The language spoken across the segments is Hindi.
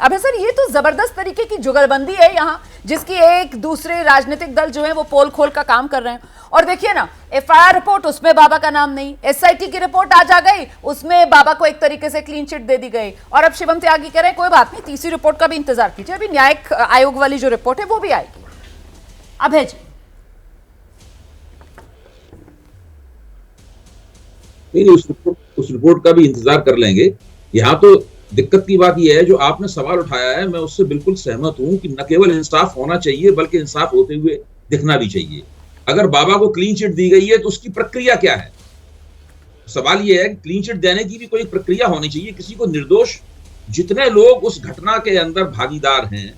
अब सर ये तो जबरदस्त तरीके की जुगलबंदी है यहाँ, जिसकी एक दूसरे राजनीतिक दल जो है वो पोल खोल का काम कर रहे हैं। और देखिए ना, एफआईआर रिपोर्ट उसमें बाबा का नाम नहीं, एसआईटी की रिपोर्ट आज आ गई उसमें बाबा को एक तरीके से क्लीन चिट दे दी गई। और अब शिवम त्यागी कह रहे हैं कोई बात नहीं, तीसरी रिपोर्ट का भी इंतजार कीजिए, अभी न्यायिक आयोग वाली जो रिपोर्ट है वो भी आएगी। अब है जी नहीं, उस रिपोर्ट का भी इंतजार कर लेंगे। यहाँ तो दिक्कत की बात यह है, जो आपने सवाल उठाया है मैं उससे बिल्कुल सहमत हूं कि न केवल इंसाफ होना चाहिए बल्कि इंसाफ होते हुए दिखना भी चाहिए। अगर बाबा को क्लीन चिट दी गई है तो उसकी प्रक्रिया क्या है? सवाल यह है कि क्लीन चिट देने की भी कोई प्रक्रिया होनी चाहिए। किसी को निर्दोष, जितने लोग उस घटना के अंदर भागीदार हैं,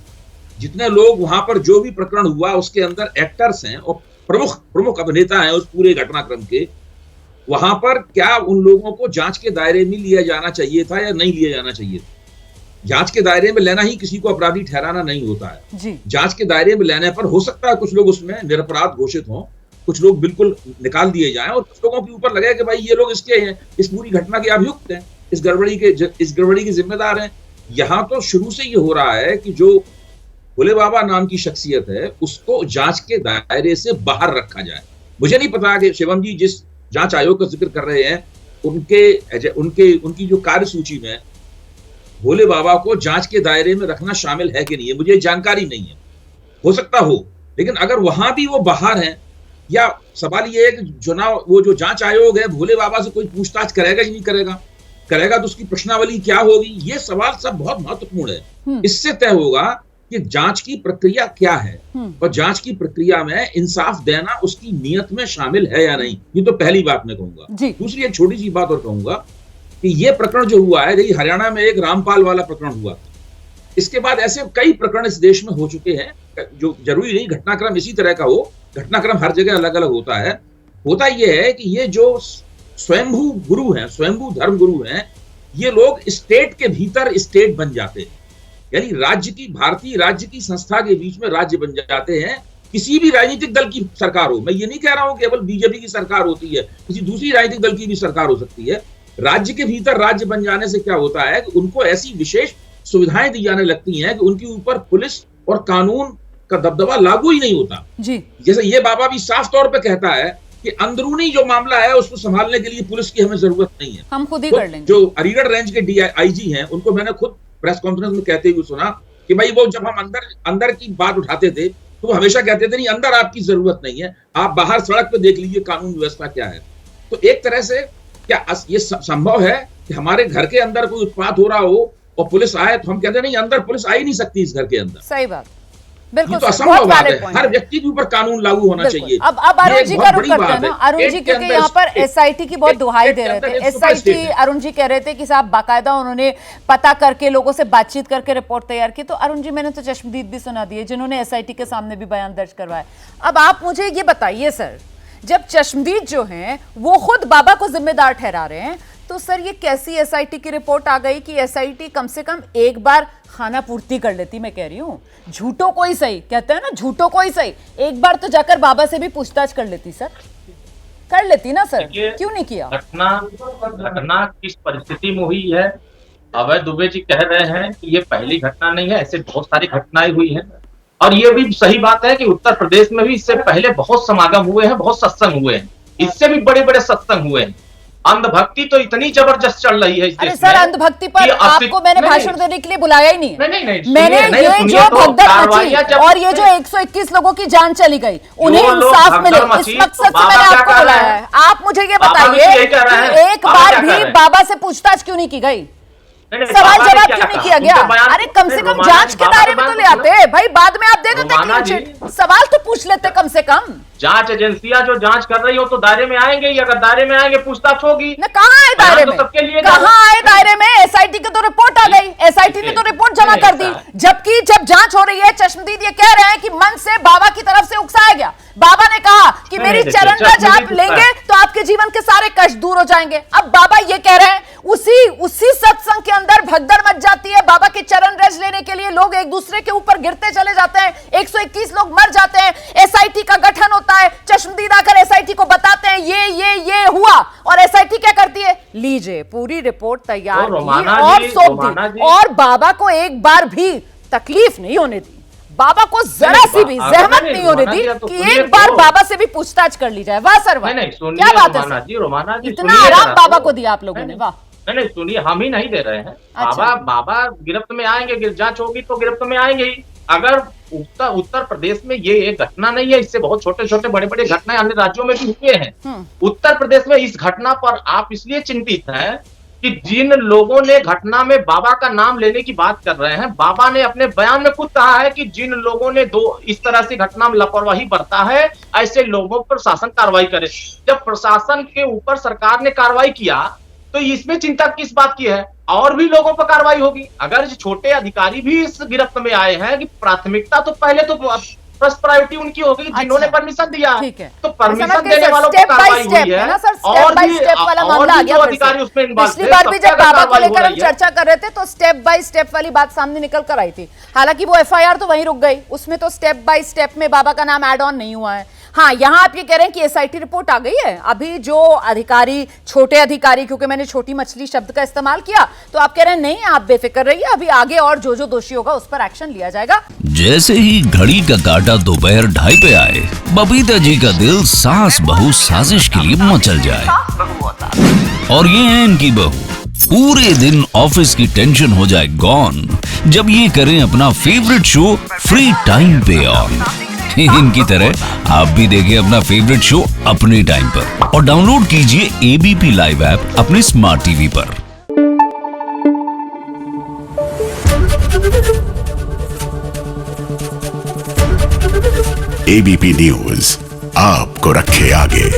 जितने लोग वहां पर जो भी प्रकरण हुआ उसके अंदर एक्टर्स हैं और प्रमुख अभिनेता हैं उस पूरे घटनाक्रम के, वहां पर क्या उन लोगों को जांच के दायरे में लिया जाना चाहिए था या नहीं लिया जाना चाहिए था? जांच के दायरे में लेना ही किसी को अपराधी ठहराना नहीं होता है जी। जांच के दायरे में लेने पर हो सकता है कुछ लोग उसमें निरपराध घोषित हों, कुछ लोग बिल्कुल निकाल दिए जाएं और कुछ लोगों के ऊपर लगे कि भाई ये लोग इसके हैं, इस पूरी घटना के अभियुक्त हैं, इस गड़बड़ी के जिम्मेदार हैं। यहां तो शुरू से ये हो रहा है कि जो भोले बाबा नाम की शख्सियत है उसको जांच के दायरे से बाहर रखा जाए। मुझे नहीं पता कि शिवम जी जिस जांच आयोग का जिक्र कर रहे हैं उनकी जो कार्य सूची में भोले बाबा को जांच के दायरे में रखना शामिल है कि नहीं है, मुझे जानकारी नहीं है। हो सकता हो, लेकिन अगर वहां भी वो बाहर हैं, या सवाल ये है कि वो जो जांच आयोग है भोले बाबा से कोई पूछताछ करेगा या नहीं करेगा तो उसकी प्रश्नावली क्या होगी, ये सवाल सब बहुत महत्वपूर्ण है। इससे तय होगा कि जांच की प्रक्रिया क्या है और जांच की प्रक्रिया में इंसाफ देना उसकी नियत में शामिल है या नहीं। ये तो पहली बात मैं कहूंगा। दूसरी एक छोटी सी बात और कहूंगा कि ये प्रकरण जो हुआ है, हरियाणा में एक रामपाल वाला प्रकरण हुआ था, इसके बाद ऐसे कई प्रकरण इस देश में हो चुके हैं। जो जरूरी नहीं घटनाक्रम इसी तरह का हो, घटनाक्रम हर जगह अलग अलग होता है। होता यह है कि ये जो स्वयंभू गुरु हैं, स्वयंभू धर्म गुरु हैं, ये लोग स्टेट के भीतर स्टेट बन जाते हैं, यानी भारतीय राज्य की संस्था के बीच में राज्य बन जाते हैं। किसी भी राजनीतिक दल की सरकार हो, मैं ये नहीं कह रहा हूं केवल बीजेपी की सरकार होती है, किसी दूसरी राजनीतिक दल की भी सरकार हो सकती है। राज्य के भीतर राज्य बन जाने से क्या होता है कि उनको ऐसी विशेष सुविधाएं दी जाने लगती हैं कि उनके ऊपर पुलिस और कानून का दबदबा लागू ही नहीं होता जी। जैसे ये बाबा भी साफ तौर पर कहता है कि अंदरूनी जो मामला है उसको संभालने के लिए पुलिस की हमें जरूरत नहीं है, हम खुद ही कर लेंगे। जो अलीगढ़ रेंज के DIG हैं उनको मैंने खुद प्रेस कॉन्फ्रेंस में कहते हुए सुना कि भाई वो जब हम अंदर की बात उठाते थे तो वो हमेशा कहते थे नहीं, अंदर आपकी जरूरत नहीं है, आप बाहर सड़क पे देख लीजिए कानून व्यवस्था क्या है। तो एक तरह से क्या ये संभव है कि हमारे घर के अंदर कोई उत्पात हो रहा हो और पुलिस आए तो हम कहते नहीं, अंदर पुलिस आ ही नहीं सकती इस घर के अंदर। सही बात, बिल्कुल तो असंभव बात है। हर व्यक्ति के ऊपर कानून लागू होना चाहिए। अब अरुण जी का रुख करते हैं ना, अरुण जी क्योंकि यहाँ पर एसआईटी की बहुत दुहाई दे रहे थे। एसआईटी अरुण जी कह रहे थे कि साहब बाकायदा उन्होंने पता करके लोगों से बातचीत करके रिपोर्ट तैयार की। तो अरुण जी मैंने तो चश्मदीद भी सुना दिए जिन्होंने एसआईटी के सामने भी बयान दर्ज करवाए। अब आप मुझे ये बताइए सर, जब चश्मदीद जो हैं वो खुद बाबा को जिम्मेदार ठहरा रहे हैं, तो सर ये कैसी एसआईटी की रिपोर्ट आ गई कि एसआईटी कम से कम एक बार खाना पूर्ति कर लेती। मैं कह रही हूँ झूठों को ही सही, कहते हैं ना झूठों को ही सही, एक बार तो जाकर बाबा से भी पूछताछ कर लेती सर, कर लेती ना सर, क्यों नहीं किया? घटना किस परिस्थिति में हुई है? अभय दुबे जी कह रहे हैं कि ये पहली घटना नहीं है, ऐसे बहुत सारी घटनाएं हुई हैं। और ये भी सही बात है कि उत्तर प्रदेश में भी इससे पहले बहुत समागम हुए हैं, बहुत सत्संग हुए हैं, इससे भी बड़े बड़े सत्संग हुए हैं। अंधभक्ति तो इतनी जबरदस्त चल रही है इस देश में। सर अंधभक्ति पर आपको मैंने भाषण देने के लिए बुलाया ही नहीं। मैंने ये जो भगदड़ मची और ये जो 121 लोगों की जान चली गई उन्हें इंसाफ मिले, इस मकसद से मैंने आपको बुलाया है। आप मुझे ये बताइए कि एक बार भी बाबा से पूछताछ क्यों नहीं की गई, सवाल जवाब क्यों नहीं किया गया? अरे कम से कम जांच के दायरे में तो ले आते भाई, बाद में आप दे देते क्लीन चिट, सवाल तो पूछ लेते कम से कम। जांच एजेंसियां जो जांच कर रही हो तो दायरे में आएंगे ही, अगर दायरे में आएंगे पूछताछ होगी ना। कहाँ आए दायरे में? सबके लिए कहाँ आए दायरे में? एसआईटी की तो रिपोर्ट आ गई, एसआईटी ने तो रिपोर्ट जमा कर दी, जबकि जब जांच हो रही है चश्मदीद ये कह रहे हैं कि मन से बाबा की तरफ से उकसाया गया। बाबा ने कहा कि मेरी चरण रज आप लेंगे तो आपके जीवन के सारे कष्ट दूर हो जाएंगे। अब बाबा ये कह रहे हैं, उसी सत्संग के अंदर भगदड़ मच जाती है। बाबा के चरण रज लेने के लिए लोग एक दूसरे के ऊपर गिरते चले जाते हैं, 121 लोग मर जाते हैं, एसआईटी का गठन होता है, चश्मदीद आकर एसआईटी को बताते हैं ये हुआ, और एसआईटी क्या करती है? लीजिए पूरी रिपोर्ट तैयार तो की और सौंप दी, और बाबा को एक बार भी तकलीफ नहीं होने दी, बाबा को जरा सी भी जहमत नहीं होने दी कि एक बार बाबा से भी पूछताछ कर ली जाए। वाह सर वाह, क्या बात है सर, इतना आराम बाबा को दिया आप लोगों ने, वाह। नहीं सुनिए, हम ही नहीं दे रहे हैं। बाबा गिरफ्त में आएंगे, जांच होगी तो गिरफ्त में आएंगे ही। अगर उत्तर प्रदेश में ये एक घटना नहीं है, इससे बहुत छोटे छोटे बड़े बड़े घटनाएं अन्य राज्यों में भी हुए हैं। उत्तर प्रदेश में इस घटना पर आप इसलिए चिंतित हैं कि जिन लोगों ने घटना में बाबा का नाम लेने की बात कर रहे हैं, बाबा ने अपने बयान में खुद कहा है कि जिन लोगों ने इस तरह से घटना में लापरवाही बरता है, ऐसे लोगों पर शासन कार्रवाई करे। जब प्रशासन के ऊपर सरकार ने कार्रवाई किया तो इसमें चिंता किस बात की है? और भी लोगों पर कार्रवाई होगी। अगर छोटे अधिकारी भी इस गिरफ्त में आए हैं कि प्राथमिकता तो पहले तो फर्स्ट प्रायोरिटी उनकी होगी जिन्होंने परमिशन दिया, तो परमिशन देने वालों पर कार्रवाई हुई है। और भी जो अधिकारी उसमें इन्वॉल्व थे, पिछली बार भी जब बाबा को लेकर हम चर्चा कर रहे थे तो स्टेप बाय स्टेप वाली बात सामने निकल कर आई थी। हालांकि वो एफआईआर तो वहीं रुक गई, उसमें तो स्टेप बाय स्टेप में बाबा का नाम ऐड ऑन नहीं हुआ है। हाँ, यहां आप ये कह रहे हैं कि एसआईटी रिपोर्ट आ गई है। अभी जो अधिकारी, छोटे अधिकारी, क्योंकि मैंने छोटी मछली शब्द का इस्तेमाल किया, तो आप कह रहे हैं नहीं, आप बेफिक्र रहिए, अभी आगे और जो जो दोषी होगा उस पर एक्शन लिया जाएगा। जैसे ही घड़ी का काटा दोपहर 2:30 पे आए, बबीता जी का दिल सास बहू साजिश के लिए मचल जाए। और ये है इनकी बहू, पूरे दिन ऑफिस की टेंशन हो जाए गॉन जब ये करें अपना फेवरेट शो फ्री टाइम पे ऑन। इनकी तरह आप भी देखें अपना फेवरेट शो अपने टाइम पर और डाउनलोड कीजिए एबीपी लाइव ऐप अपने स्मार्ट टीवी पर। एबीपी न्यूज आपको रखे आगे।